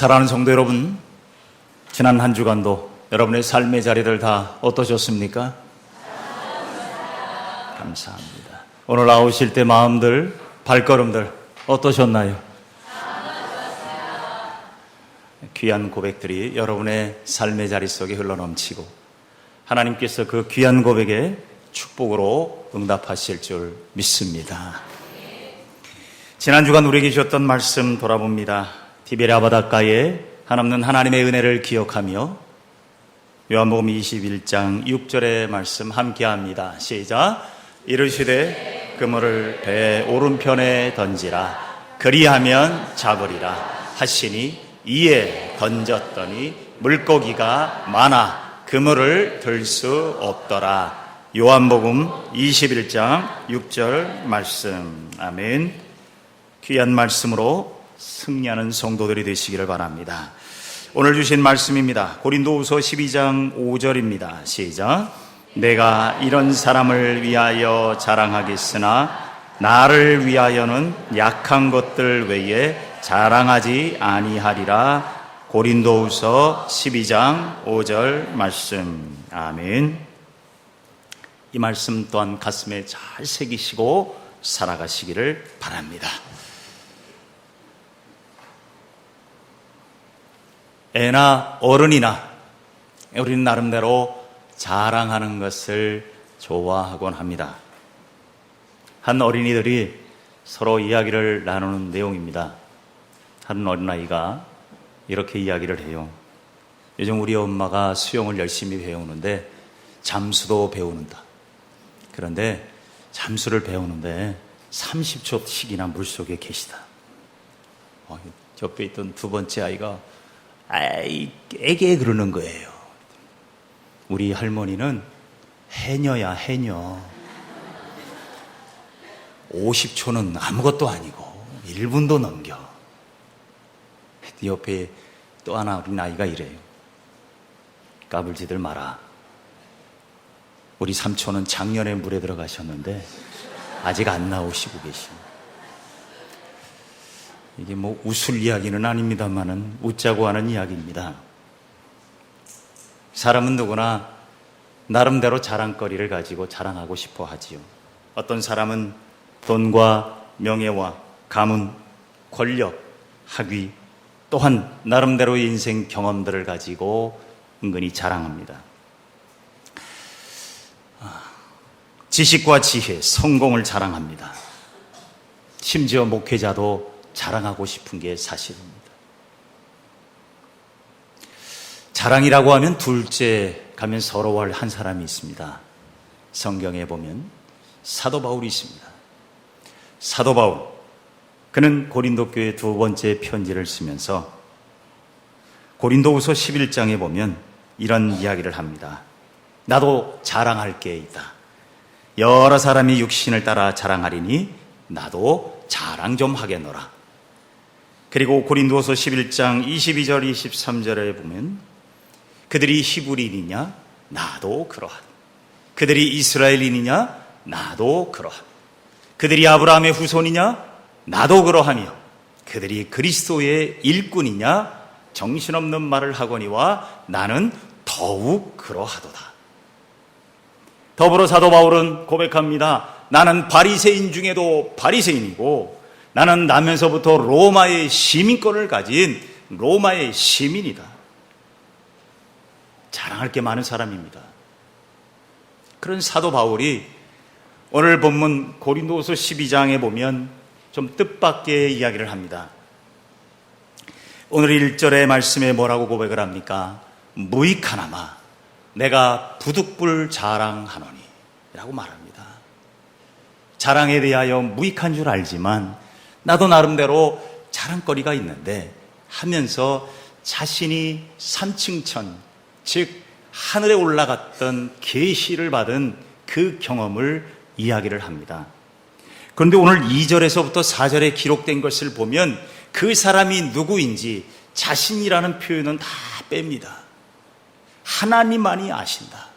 사랑하는 성도 여러분, 지난 한 주간도 여러분의 삶의 자리들 다 어떠셨습니까? 감사합니다. 오늘 나오실 때 마음들, 발걸음들 어떠셨나요? 귀한 고백들이 여러분의 삶의 자리 속에 흘러넘치고 하나님께서 그 귀한 고백에 축복으로 응답하실 줄 믿습니다. 지난 주간 우리에게 주셨던 말씀 돌아봅니다. 디베랴 바닷가에 한없는 하나님의 은혜를 기억하며 요한복음 21장 6절의 말씀 함께합니다. 시작. 이르시되 그물을 배 오른편에 던지라 그리하면 잡으리라 하시니 이에 던졌더니 물고기가 많아 그물을 들 수 없더라. 요한복음 21장 6절 말씀. 아멘. 귀한 말씀으로 승리하는 성도들이 되시기를 바랍니다. 오늘 주신 말씀입니다. 고린도후서 12장 5절입니다. 시작. 내가 이런 사람을 위하여 자랑하겠으나 나를 위하여는 약한 것들 외에 자랑하지 아니하리라. 고린도후서 12장 5절 말씀. 아멘. 이 말씀 또한 가슴에 잘 새기시고 살아가시기를 바랍니다. 애나 어른이나 우리는 나름대로 자랑하는 것을 좋아하곤 합니다. 한 어린이들이 서로 이야기를 나누는 내용입니다. 한 어린아이가 이렇게 이야기를 해요. 요즘 우리 엄마가 수영을 열심히 배우는데 잠수도 배우는다. 그런데 잠수를 배우는데 30초씩이나 물속에 계시다. 옆에 있던 두 번째 아이가 애게 그러는 거예요. 우리 할머니는 해녀야, 해녀. 50초는 아무것도 아니고 1분도 넘겨. 옆에 또 하나 어린 아이가 이래요. 까불지들 마라. 우리 삼촌은 작년에 물에 들어가셨는데 아직 안 나오시고 계십니다. 이게 뭐 웃을 이야기는 아닙니다만은 웃자고 하는 이야기입니다. 사람은 누구나 나름대로 자랑거리를 가지고 자랑하고 싶어 하지요. 어떤 사람은 돈과 명예와 가문, 권력, 학위, 또한 나름대로의 인생 경험들을 가지고 은근히 자랑합니다. 지식과 지혜, 성공을 자랑합니다. 심지어 목회자도 자랑하고 싶은 게 사실입니다. 자랑이라고 하면 둘째 가면 서러워할 한 사람이 있습니다. 성경에 보면 사도 바울이 있습니다. 사도 바울, 그는 고린도 교회 두 번째 편지를 쓰면서 고린도후서 11장에 보면 이런 이야기를 합니다. 나도 자랑할 게 있다. 여러 사람이 육신을 따라 자랑하리니 나도 자랑 좀 하겠노라. 그리고 고린도후서 11장 22절 23절에 보면 그들이 히브리인이냐? 나도 그러하다. 그들이 이스라엘인이냐? 나도 그러하다. 그들이 아브라함의 후손이냐? 나도 그러하며 그들이 그리스도의 일꾼이냐? 정신없는 말을 하거니와 나는 더욱 그러하도다. 더불어 사도 바울은 고백합니다. 나는 바리새인 중에도 바리새인이고 나는 나면서부터 로마의 시민권을 가진 로마의 시민이다. 자랑할 게 많은 사람입니다. 그런 사도 바울이 오늘 본문 고린도후서 12장에 보면 좀 뜻밖의 이야기를 합니다. 오늘 1절의 말씀에 뭐라고 고백을 합니까? 무익하나마 내가 부득불 자랑하노니 라고 말합니다. 자랑에 대하여 무익한 줄 알지만 나도 나름대로 자랑거리가 있는데 하면서 자신이 삼층천, 즉 하늘에 올라갔던 계시를 받은 그 경험을 이야기를 합니다. 그런데 오늘 2절에서부터 4절에 기록된 것을 보면 그 사람이 누구인지 자신이라는 표현은 다 뺍니다. 하나님만이 아신다.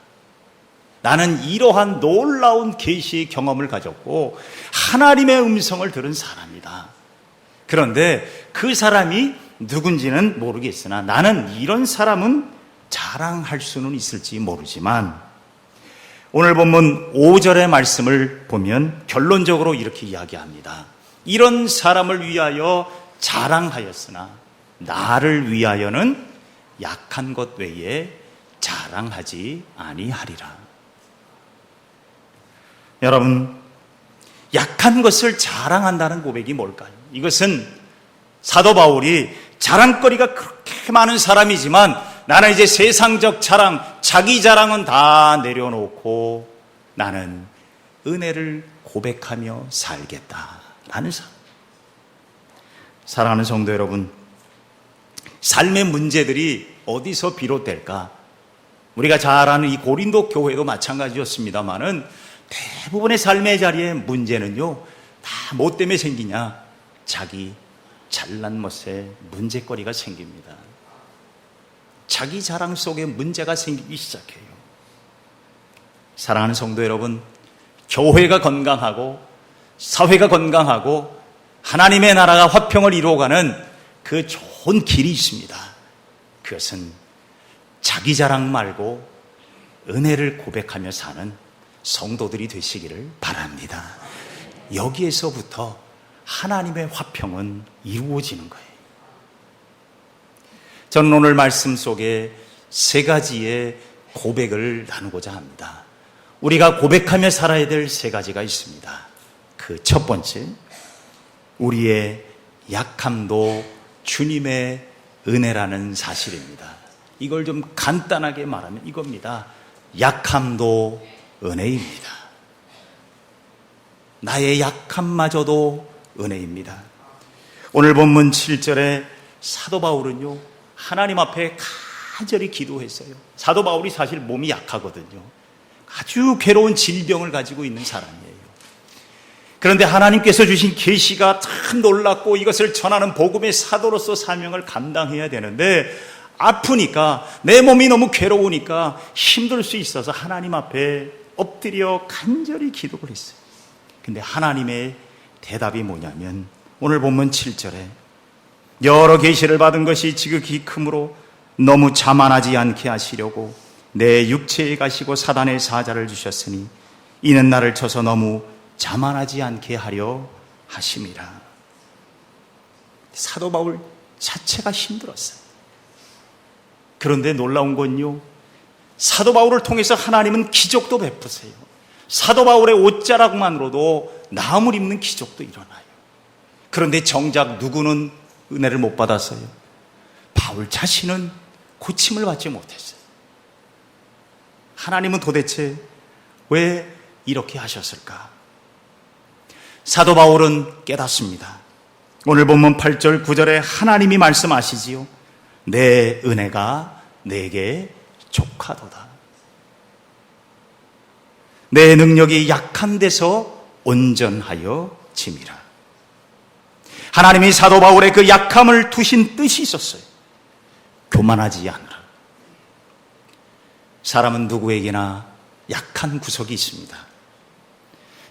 나는 이러한 놀라운 계시의 경험을 가졌고 하나님의 음성을 들은 사람이다. 그런데 그 사람이 누군지는 모르겠으나 나는 이런 사람은 자랑할 수는 있을지 모르지만 오늘 본문 5절의 말씀을 보면 결론적으로 이렇게 이야기합니다. 이런 사람을 위하여 자랑하였으나 나를 위하여는 약한 것 외에 자랑하지 아니하리라. 여러분, 약한 것을 자랑한다는 고백이 뭘까요? 이것은 사도 바울이 자랑거리가 그렇게 많은 사람이지만 나는 이제 세상적 자랑, 자기 자랑은 다 내려놓고 나는 은혜를 고백하며 살겠다라는 사람. 사랑하는 성도 여러분, 삶의 문제들이 어디서 비롯될까? 우리가 잘 아는 이 고린도 교회도 마찬가지였습니다만은 대부분의 삶의 자리에 문제는요, 다 뭐 때문에 생기냐? 자기 잘난 멋에 문제거리가 생깁니다. 자기 자랑 속에 문제가 생기기 시작해요. 사랑하는 성도 여러분, 교회가 건강하고 사회가 건강하고 하나님의 나라가 화평을 이루어가는 그 좋은 길이 있습니다. 그것은 자기 자랑 말고 은혜를 고백하며 사는 성도들이 되시기를 바랍니다. 여기에서부터 하나님의 화평은 이루어지는 거예요. 저는 오늘 말씀 속에 세 가지의 고백을 나누고자 합니다. 우리가 고백하며 살아야 될 세 가지가 있습니다. 그 첫 번째, 우리의 약함도 주님의 은혜라는 사실입니다. 이걸 좀 간단하게 말하면 이겁니다. 약함도 은혜입니다. 나의 약함마저도 은혜입니다. 오늘 본문 7절에 사도 바울은요, 하나님 앞에 간절히 기도했어요. 사도 바울이 사실 몸이 약하거든요. 아주 괴로운 질병을 가지고 있는 사람이에요. 그런데 하나님께서 주신 계시가 참 놀랍고 이것을 전하는 복음의 사도로서 사명을 감당해야 되는데 아프니까, 내 몸이 너무 괴로우니까 힘들 수 있어서 하나님 앞에 엎드려 간절히 기도를 했어요. 근데 하나님의 대답이 뭐냐면 오늘 본문 7절에 여러 계시를 받은 것이 지극히 크므로 너무 자만하지 않게 하시려고 내 육체에 가시고 사단의 사자를 주셨으니 이는 나를 쳐서 너무 자만하지 않게 하려 하심이라. 사도 바울 자체가 힘들었어요. 그런데 놀라운 건요, 사도 바울을 통해서 하나님은 기적도 베푸세요. 사도 바울의 옷자락만으로도 나음을 입는 기적도 일어나요. 그런데 정작 누구는 은혜를 못 받았어요? 바울 자신은 고침을 받지 못했어요. 하나님은 도대체 왜 이렇게 하셨을까? 사도 바울은 깨닫습니다. 오늘 본문 8절 9절에 하나님이 말씀하시지요. 내 은혜가 내게 족하도다. 내 능력이 약한 데서 온전하여 짐이라. 하나님이 사도 바울의 그 약함을 두신 뜻이 있었어요. 교만하지 않으라. 사람은 누구에게나 약한 구석이 있습니다.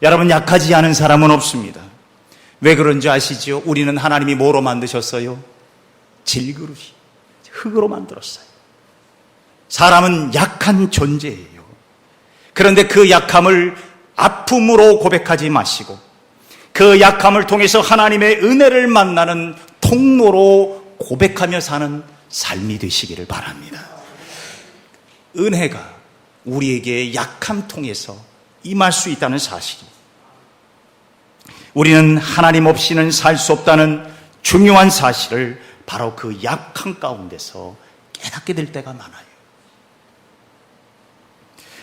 여러분, 약하지 않은 사람은 없습니다. 왜 그런지 아시죠? 우리는 하나님이 뭐로 만드셨어요? 질그릇이, 흙으로 만들었어요. 사람은 약한 존재예요. 그런데 그 약함을 아픔으로 고백하지 마시고 그 약함을 통해서 하나님의 은혜를 만나는 통로로 고백하며 사는 삶이 되시기를 바랍니다. 은혜가 우리에게 약함 통해서 임할 수 있다는 사실, 우리는 하나님 없이는 살 수 없다는 중요한 사실을 바로 그 약함 가운데서 깨닫게 될 때가 많아요.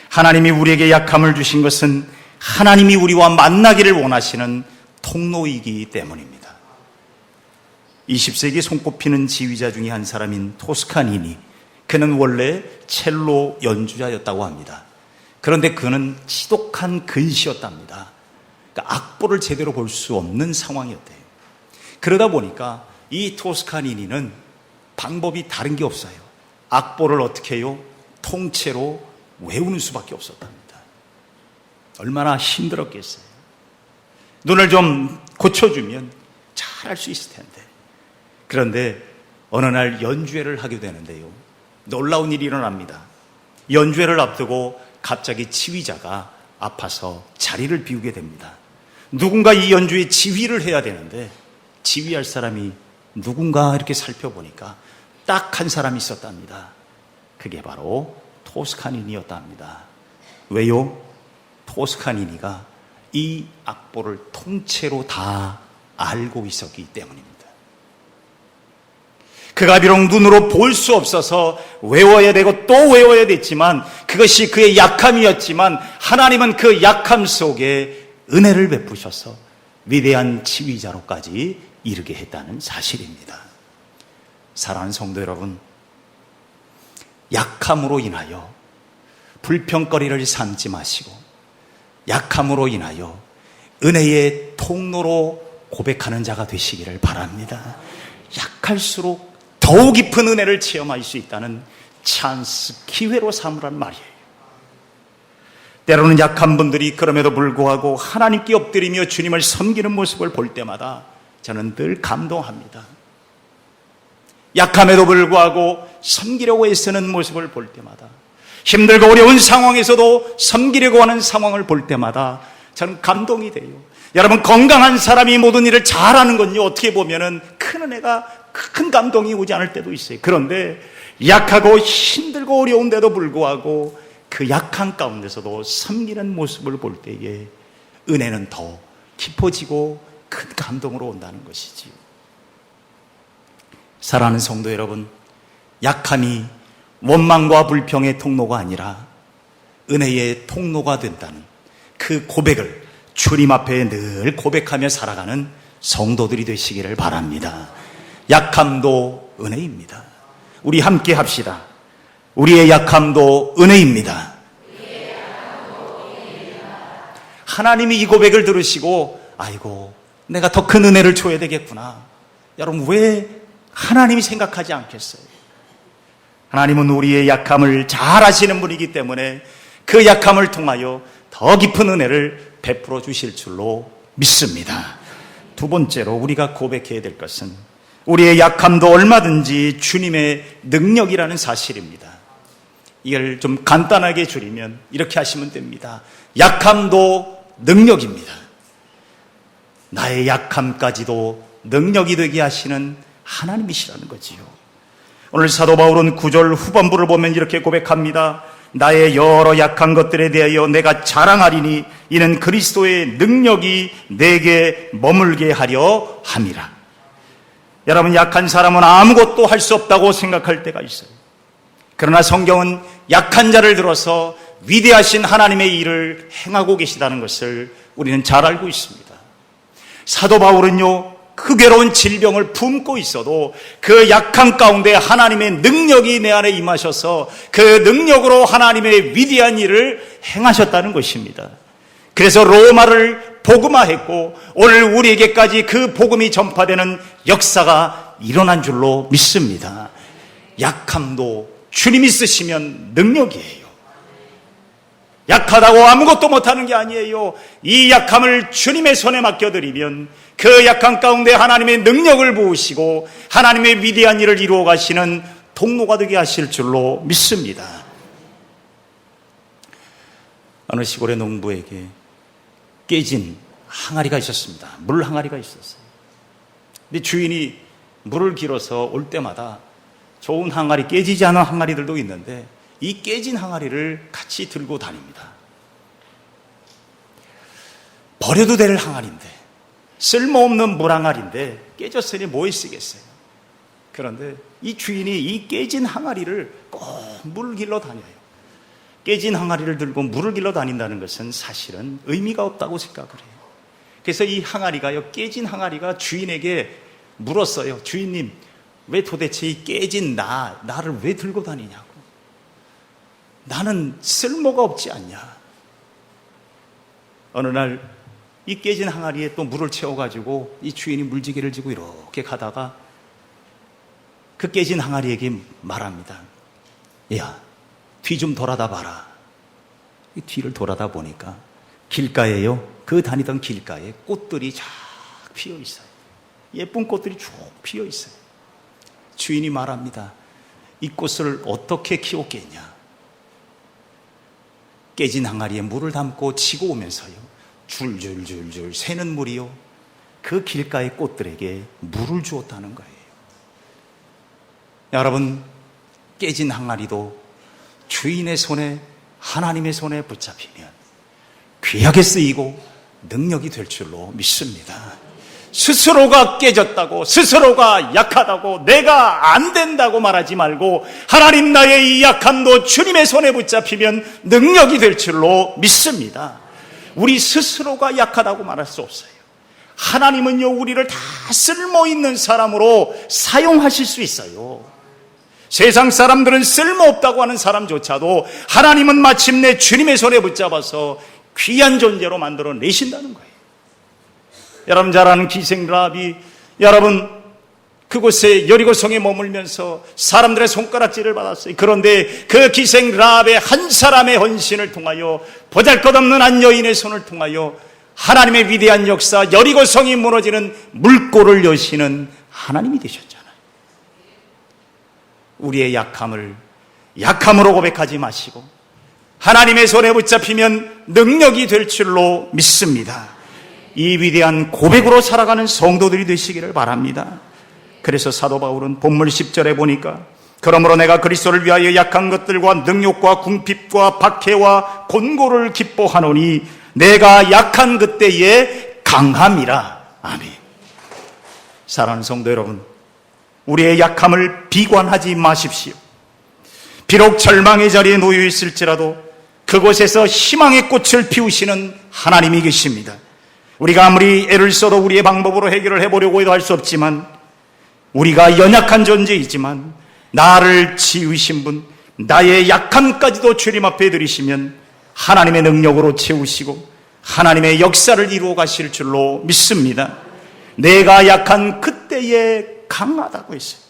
하나님이 우리에게 약함을 주신 것은 하나님이 우리와 만나기를 원하시는 통로이기 때문입니다. 20세기 손꼽히는 지휘자 중에 한 사람인 토스카니니, 그는 원래 첼로 연주자였다고 합니다. 그런데 그는 지독한 근시였답니다. 그러니까 악보를 제대로 볼 수 없는 상황이었대요. 그러다 보니까 이 토스카니니는 방법이 다른 게 없어요. 악보를 어떻게 해요? 통째로 외우는 수밖에 없었답니다. 얼마나 힘들었겠어요. 눈을 좀 고쳐주면 잘할 수 있을 텐데. 그런데 어느 날 연주회를 하게 되는데요. 놀라운 일이 일어납니다. 연주회를 앞두고 갑자기 지휘자가 아파서 자리를 비우게 됩니다. 누군가 이 연주회 지휘를 해야 되는데 지휘할 사람이 누군가 이렇게 살펴보니까 딱 한 사람이 있었답니다. 그게 바로 토스카니니였다 합니다. 왜요? 토스카니니가 이 악보를 통째로 다 알고 있었기 때문입니다. 그가 비록 눈으로 볼 수 없어서 외워야 되고 또 외워야 됐지만 그것이 그의 약함이었지만 하나님은 그 약함 속에 은혜를 베푸셔서 위대한 지휘자로까지 이르게 했다는 사실입니다. 사랑하는 성도 여러분, 약함으로 인하여 불평거리를 삼지 마시고 약함으로 인하여 은혜의 통로로 고백하는 자가 되시기를 바랍니다. 약할수록 더욱 깊은 은혜를 체험할 수 있다는 찬스, 기회로 삼으란 말이에요. 때로는 약한 분들이 그럼에도 불구하고 하나님께 엎드리며 주님을 섬기는 모습을 볼 때마다 저는 늘 감동합니다. 약함에도 불구하고 섬기려고 애쓰는 모습을 볼 때마다, 힘들고 어려운 상황에서도 섬기려고 하는 상황을 볼 때마다 저는 감동이 돼요. 여러분, 건강한 사람이 모든 일을 잘하는 건요, 어떻게 보면은 큰 은혜가, 큰 감동이 오지 않을 때도 있어요. 그런데 약하고 힘들고 어려운데도 불구하고 그 약한 가운데서도 섬기는 모습을 볼 때에 은혜는 더 깊어지고 큰 감동으로 온다는 것이지요. 사랑하는 성도 여러분, 약함이 원망과 불평의 통로가 아니라 은혜의 통로가 된다는 그 고백을 주님 앞에 늘 고백하며 살아가는 성도들이 되시기를 바랍니다. 약함도 은혜입니다. 우리 함께 합시다. 우리의 약함도 은혜입니다. 하나님이 이 고백을 들으시고 아이고, 내가 더 큰 은혜를 줘야 되겠구나. 여러분, 왜 하나님이 생각하지 않겠어요? 하나님은 우리의 약함을 잘 아시는 분이기 때문에 그 약함을 통하여 더 깊은 은혜를 베풀어 주실 줄로 믿습니다. 두 번째로 우리가 고백해야 될 것은 우리의 약함도 얼마든지 주님의 능력이라는 사실입니다. 이걸 좀 간단하게 줄이면 이렇게 하시면 됩니다. 약함도 능력입니다. 나의 약함까지도 능력이 되게 하시는 하나님이시라는 거지요. 오늘 사도 바울은 9절 후반부를 보면 이렇게 고백합니다. 나의 여러 약한 것들에 대하여 내가 자랑하리니 이는 그리스도의 능력이 내게 머물게 하려 함이라. 여러분, 약한 사람은 아무것도 할 수 없다고 생각할 때가 있어요. 그러나 성경은 약한 자를 들어서 위대하신 하나님의 일을 행하고 계시다는 것을 우리는 잘 알고 있습니다. 사도 바울은요, 흑외로운 질병을 품고 있어도 그 약한 가운데 하나님의 능력이 내 안에 임하셔서 그 능력으로 하나님의 위대한 일을 행하셨다는 것입니다. 그래서 로마를 복음화했고 오늘 우리에게까지 그 복음이 전파되는 역사가 일어난 줄로 믿습니다. 약함도 주님이 쓰시면 능력이에요. 약하다고 아무것도 못하는 게 아니에요. 이 약함을 주님의 손에 맡겨드리면 그 약함 가운데 하나님의 능력을 부으시고 하나님의 위대한 일을 이루어 가시는 통로가 되게 하실 줄로 믿습니다. 어느 시골의 농부에게 깨진 항아리가 있었습니다. 물 항아리가 있었어요. 근데 주인이 물을 길어서 올 때마다 좋은 항아리, 깨지지 않은 항아리들도 있는데 이 깨진 항아리를 같이 들고 다닙니다. 버려도 될 항아리인데, 쓸모없는 물 항아리인데 깨졌으니 뭐에 쓰겠어요. 그런데 이 주인이 이 깨진 항아리를 꼭 물을 길러 다녀요. 깨진 항아리를 들고 물을 길러 다닌다는 것은 사실은 의미가 없다고 생각을 해요. 그래서 이 항아리가요, 깨진 항아리가 주인에게 물었어요. 주인님, 왜 도대체 이 깨진 나를 왜 들고 다니냐고. 나는 쓸모가 없지 않냐. 어느 날 이 깨진 항아리에 또 물을 채워가지고 이 주인이 물지개를 지고 이렇게 가다가 그 깨진 항아리에게 말합니다. 야, 뒤 좀 돌아다 봐라. 이 뒤를 돌아다 보니까 길가에요, 그 다니던 길가에 꽃들이 쫙 피어 있어요. 예쁜 꽃들이 쭉 피어 있어요. 주인이 말합니다. 이 꽃을 어떻게 키웠겠냐? 깨진 항아리에 물을 담고 치고 오면서요, 줄줄줄줄 새는 물이요, 그 길가의 꽃들에게 물을 주었다는 거예요. 여러분, 깨진 항아리도 주인의 손에, 하나님의 손에 붙잡히면 귀하게 쓰이고 능력이 될 줄로 믿습니다. 스스로가 깨졌다고, 스스로가 약하다고, 내가 안 된다고 말하지 말고, 하나님, 나의 이 약함도 주님의 손에 붙잡히면 능력이 될 줄로 믿습니다. 우리 스스로가 약하다고 말할 수 없어요. 하나님은요, 우리를 다 쓸모있는 사람으로 사용하실 수 있어요. 세상 사람들은 쓸모없다고 하는 사람조차도 하나님은 마침내 주님의 손에 붙잡아서 귀한 존재로 만들어 내신다는 거예요. 여러분 잘 아는 기생 라합이, 여러분 그곳에 여리고성에 머물면서 사람들의 손가락질을 받았어요. 그런데 그 기생 라합의 한 사람의 헌신을 통하여, 보잘것없는 한 여인의 손을 통하여 하나님의 위대한 역사, 여리고성이 무너지는 물꼬를 여시는 하나님이 되셨잖아요. 우리의 약함을 약함으로 고백하지 마시고 하나님의 손에 붙잡히면 능력이 될 줄로 믿습니다. 이 위대한 고백으로 살아가는 성도들이 되시기를 바랍니다. 그래서 사도 바울은 본문 10절에 보니까, 그러므로 내가 그리스도를 위하여 약한 것들과 능욕과 궁핍과 박해와 곤고를 기뻐하노니 내가 약한 그때에 강함이라. 아멘. 사랑하는 성도 여러분, 우리의 약함을 비관하지 마십시오. 비록 절망의 자리에 놓여 있을지라도 그곳에서 희망의 꽃을 피우시는 하나님이 계십니다. 우리가 아무리 애를 써도 우리의 방법으로 해결을 해보려고 해도 할 수 없지만, 우리가 연약한 존재이지만 나를 지으신 분, 나의 약함까지도 주님 앞에 드리시면 하나님의 능력으로 채우시고 하나님의 역사를 이루어 가실 줄로 믿습니다. 내가 약한 그때에 강하다고 했어요.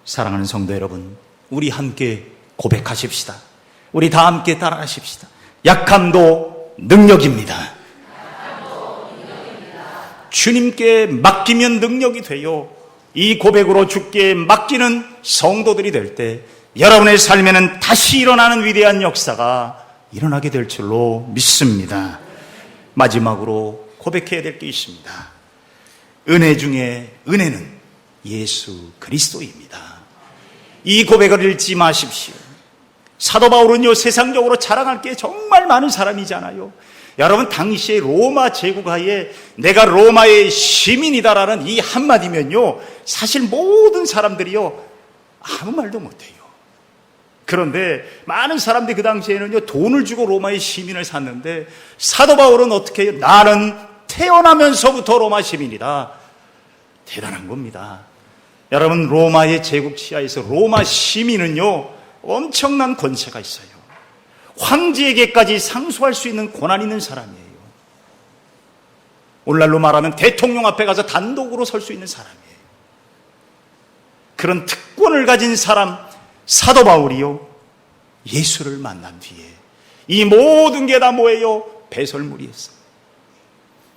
사랑하는 성도 여러분, 우리 함께 고백하십시다. 우리 다 함께 따라하십시다. 약함도 능력입니다. 주님께 맡기면 능력이 돼요. 이 고백으로 주께 맡기는 성도들이 될 때 여러분의 삶에는 다시 일어나는 위대한 역사가 일어나게 될 줄로 믿습니다. 마지막으로 고백해야 될 게 있습니다. 은혜 중에 은혜는 예수 그리스도입니다. 이 고백을 잃지 마십시오. 사도 바울은요, 세상적으로 자랑할 게 정말 많은 사람이잖아요. 여러분, 당시에 로마 제국하에 내가 로마의 시민이다라는 이 한마디면요, 사실 모든 사람들이요 아무 말도 못해요. 그런데 많은 사람들이 그 당시에는요 돈을 주고 로마의 시민을 샀는데, 사도 바울은 어떻게 해요? 나는 태어나면서부터 로마 시민이다. 대단한 겁니다. 여러분, 로마의 제국 치하에서 로마 시민은요 엄청난 권세가 있어요. 황제에게까지 상소할 수 있는 권한이 있는 사람이에요. 오늘날로 말하면 대통령 앞에 가서 단독으로 설 수 있는 사람이에요. 그런 특권을 가진 사람 사도 바울이요, 예수를 만난 뒤에 이 모든 게 다 뭐예요? 배설물이었어요.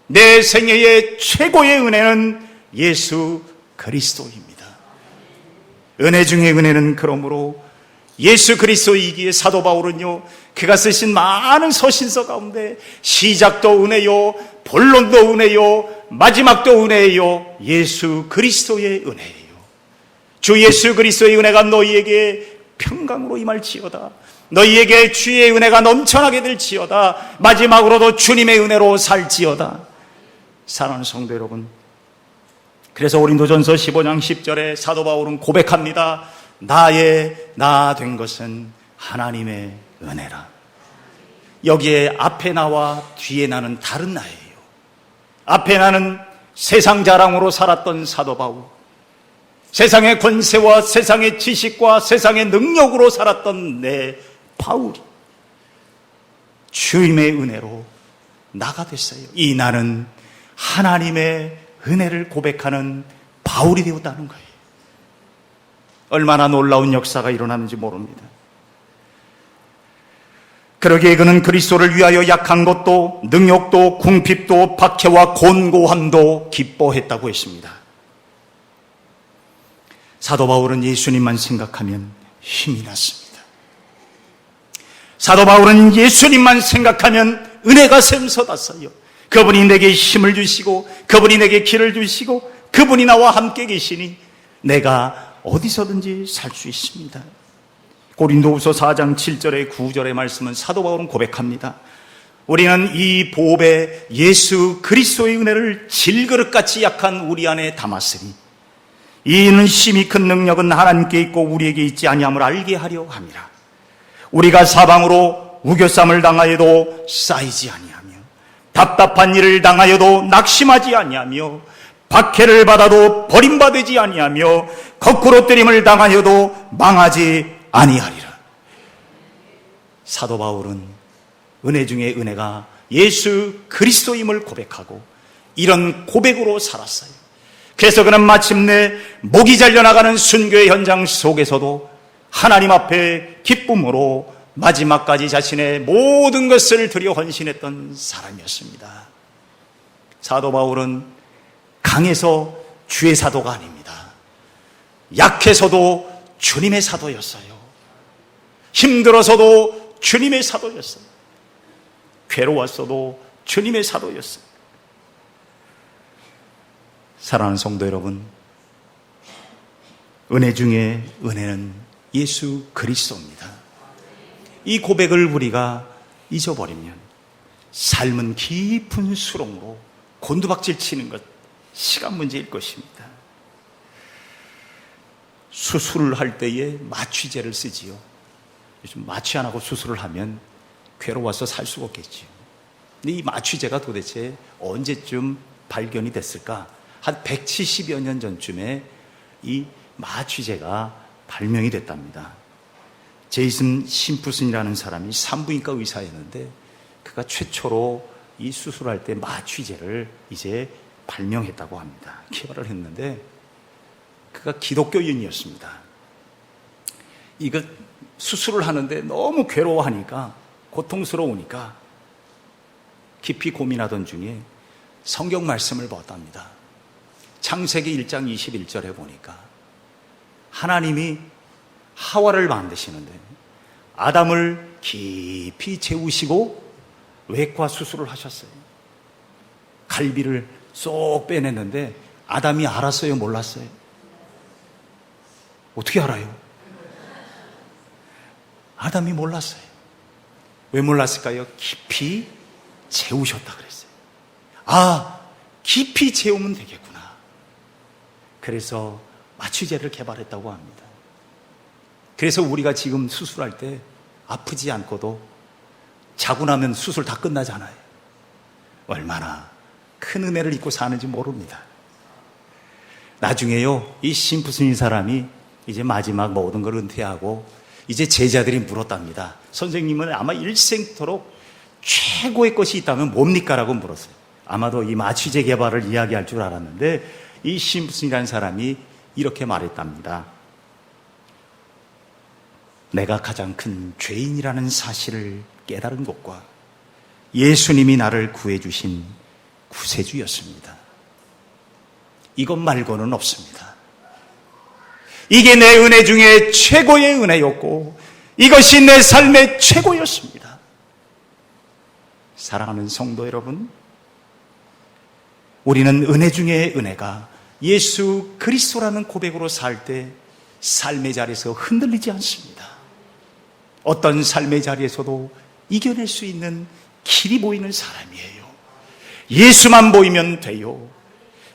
내 생애의 최고의 은혜는 예수 그리스도입니다. 은혜 중에 은혜는 그러므로 예수 그리스도이기에 사도 바울은요, 그가 쓰신 많은 서신서 가운데 시작도 은혜요, 본론도 은혜요, 마지막도 은혜요, 예수 그리스도의 은혜예요. 주 예수 그리스도의 은혜가 너희에게 평강으로 임할지어다. 너희에게 주의 은혜가 넘쳐나게 될지어다. 마지막으로도 주님의 은혜로 살지어다. 사랑하는 성도 여러분, 그래서 고린도전서 15장 10절에 사도 바울은 고백합니다. 나의 나 된 것은 하나님의 은혜라. 여기에 앞에 나와 뒤에 나는 다른 나예요. 앞에 나는 세상 자랑으로 살았던 사도 바울, 세상의 권세와 세상의 지식과 세상의 능력으로 살았던 내 바울이 주님의 은혜로 나가 됐어요. 이 나는 하나님의 은혜를 고백하는 바울이 되었다는 거예요. 얼마나 놀라운 역사가 일어나는지 모릅니다. 그러기에 그는 그리스도를 위하여 약한 것도 능욕도 궁핍도 박해와 곤고함도 기뻐했다고 했습니다. 사도 바울은 예수님만 생각하면 힘이 났습니다. 사도 바울은 예수님만 생각하면 은혜가 샘솟았어요. 그분이 내게 힘을 주시고, 그분이 내게 길을 주시고, 그분이 나와 함께 계시니 내가 어디서든지 살 수 있습니다. 고린도후서 4장 7절의 9절의 말씀은 사도 바울은 고백합니다. 우리는 이 보배 예수 그리스도의 은혜를 질그릇같이 약한 우리 안에 담았으니 이는 심히 큰 능력은 하나님께 있고 우리에게 있지 아니함을 알게 하려 함이라. 우리가 사방으로 우겨쌈을 당하여도 쌓이지 아니하며 답답한 일을 당하여도 낙심하지 아니하며 박해를 받아도 버림받지 아니하며 거꾸로 때림을 당하여도 망하지 아니하리라. 사도 바울은 은혜 중에 은혜가 예수 그리스도임을 고백하고 이런 고백으로 살았어요. 그래서 그는 마침내 목이 잘려나가는 순교의 현장 속에서도 하나님 앞에 기쁨으로 마지막까지 자신의 모든 것을 들여 헌신했던 사람이었습니다. 사도 바울은 강해서 주의 사도가 아닙니다. 약해서도 주님의 사도였어요. 힘들어서도 주님의 사도였어요. 괴로웠어도 주님의 사도였어요. 사랑하는 성도 여러분, 은혜 중에 은혜는 예수 그리스도입니다. 이 고백을 우리가 잊어버리면 삶은 깊은 수렁으로 곤두박질 치는 것, 시간 문제일 것입니다. 수술을 할 때에 마취제를 쓰지요. 요즘 마취 안 하고 수술을 하면 괴로워서 살 수가 없겠지요. 근데 이 마취제가 도대체 언제쯤 발견이 됐을까? 한 170여 년 전쯤에 이 마취제가 발명이 됐답니다. 제이슨 심프슨이라는 사람이 산부인과 의사였는데 그가 최초로 이 수술할 때 마취제를 이제 발명했다고 합니다. 개발을 했는데 그가 기독교인이었습니다. 이거 수술을 하는데 너무 괴로워하니까, 고통스러우니까 깊이 고민하던 중에 성경 말씀을 보았답니다. 창세기 1장 21절에 보니까 하나님이 하와를 만드시는데 아담을 깊이 재우시고 외과 수술을 하셨어요. 갈비를 쏙 빼냈는데 아담이 알았어요? 몰랐어요? 어떻게 알아요? 아담이 몰랐어요. 왜 몰랐을까요? 깊이 재우셨다 그랬어요. 아, 깊이 재우면 되겠구나. 그래서 마취제를 개발했다고 합니다. 그래서 우리가 지금 수술할 때 아프지 않고도 자고 나면 수술 다 끝나잖아요. 얼마나 큰 은혜를 입고 사는지 모릅니다. 나중에요, 이 심프슨인 사람이 이제 마지막 모든 걸 은퇴하고 이제 제자들이 물었답니다. 선생님은 아마 일생토록 최고의 것이 있다면 뭡니까? 라고 물었어요. 아마도 이 마취제 개발을 이야기할 줄 알았는데 이 심프슨이라는 사람이 이렇게 말했답니다. 내가 가장 큰 죄인이라는 사실을 깨달은 것과 예수님이 나를 구해주신 구세주였습니다. 이것 말고는 없습니다. 이게 내 은혜 중에 최고의 은혜였고 이것이 내 삶의 최고였습니다. 사랑하는 성도 여러분, 우리는 은혜 중에 은혜가 예수 그리스도라는 고백으로 살 때 삶의 자리에서 흔들리지 않습니다. 어떤 삶의 자리에서도 이겨낼 수 있는 길이 보이는 사람이에요. 예수만 보이면 돼요.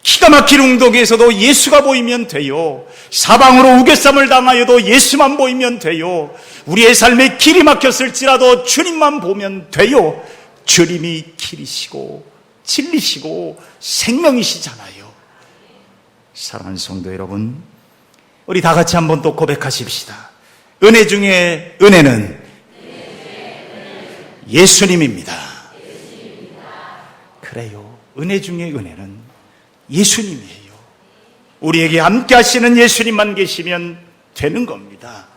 기가 막힌 운동에서도 예수가 보이면 돼요. 사방으로 우겨쌈을 당하여도 예수만 보이면 돼요. 우리의 삶에 길이 막혔을지라도 주님만 보면 돼요. 주님이 길이시고 진리시고 생명이시잖아요. 사랑하는 성도 여러분, 우리 다 같이 한번 또 고백하십시다. 은혜 중에 은혜는 예수님입니다. 그래요. 은혜 중에 은혜는 예수님이에요. 우리에게 함께 하시는 예수님만 계시면 되는 겁니다.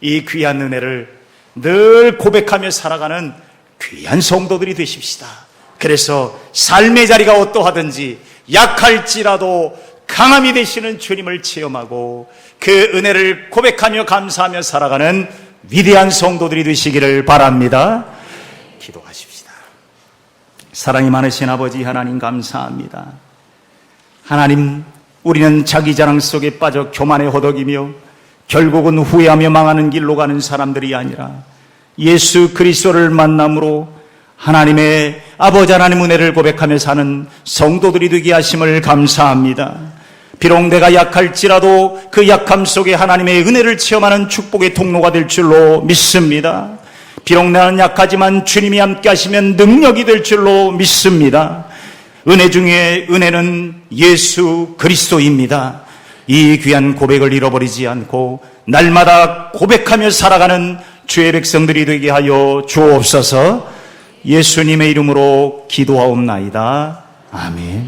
이 귀한 은혜를 늘 고백하며 살아가는 귀한 성도들이 되십시다. 그래서 삶의 자리가 어떠하든지 약할지라도 강함이 되시는 주님을 체험하고 그 은혜를 고백하며 감사하며 살아가는 위대한 성도들이 되시기를 바랍니다. 기도하십시다. 사랑이 많으신 아버지 하나님 감사합니다. 하나님, 우리는 자기 자랑 속에 빠져 교만에 허덕이며 결국은 후회하며 망하는 길로 가는 사람들이 아니라 예수 그리스도를 만남으로 하나님의 아버지 하나님 은혜를 고백하며 사는 성도들이 되게 하심을 감사합니다. 비록 내가 약할지라도 그 약함 속에 하나님의 은혜를 체험하는 축복의 통로가 될 줄로 믿습니다. 비록 나는 약하지만 주님이 함께 하시면 능력이 될 줄로 믿습니다. 은혜 중에 은혜는 예수 그리스도입니다. 이 귀한 고백을 잃어버리지 않고 날마다 고백하며 살아가는 주의 백성들이 되게 하여 주옵소서. 예수님의 이름으로 기도하옵나이다. 아멘.